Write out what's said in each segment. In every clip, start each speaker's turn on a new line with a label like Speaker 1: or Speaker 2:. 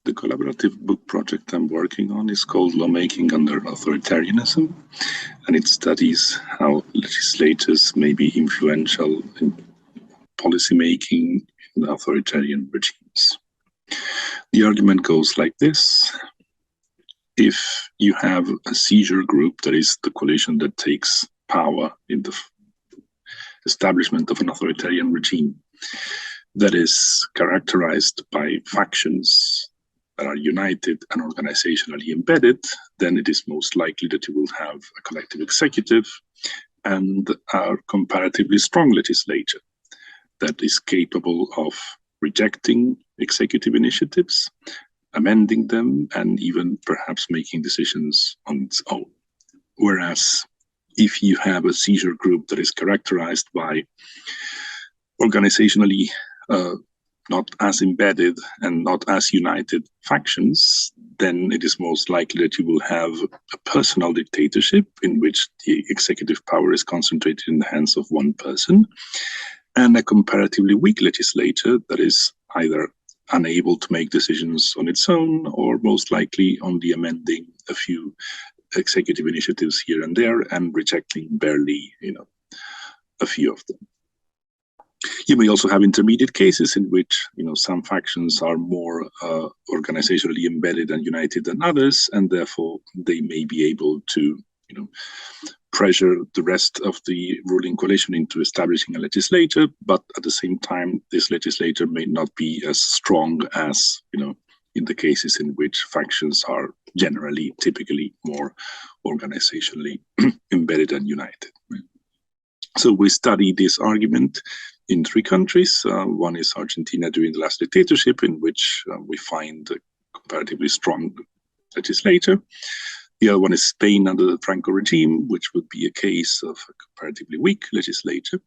Speaker 1: The collaborative book project I'm working on is called Lawmaking Under Authoritarianism, and it studies how legislators may be influential in policymaking in authoritarian regimes. The argument goes like this. If you have a seizure group, that is the coalition that takes power in the establishment of an authoritarian regime, that is characterized by factions that are united and organizationally embedded, then it is most likely that you will have a collective executive and a comparatively strong legislature that is capable of rejecting executive initiatives, amending them, and even perhaps making decisions on its own. Whereas if you have a seizure group that is characterized by organizationally not as embedded and not as united factions, then it is most likely that you will have a personal dictatorship in which the executive power is concentrated in the hands of one person, and a comparatively weak legislature that is either unable to make decisions on its own or most likely only amending a few executive initiatives here and there and rejecting barely, a few of them. You may also have intermediate cases in which, some factions are more organizationally embedded and united than others, and therefore they may be able to, pressure the rest of the ruling coalition into establishing a legislature, but at the same time, this legislature may not be as strong as, in the cases in which factions are typically more organizationally embedded and united. So we study this argument in 3 countries. One is Argentina during the last dictatorship, in which we find a comparatively strong legislature. The other one is Spain under the Franco regime, which would be a case of a comparatively weak legislature.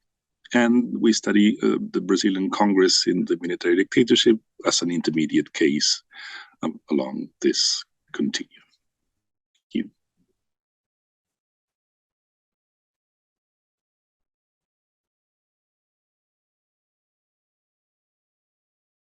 Speaker 1: And we study the Brazilian Congress in the military dictatorship as an intermediate case along this continuum. Thank you.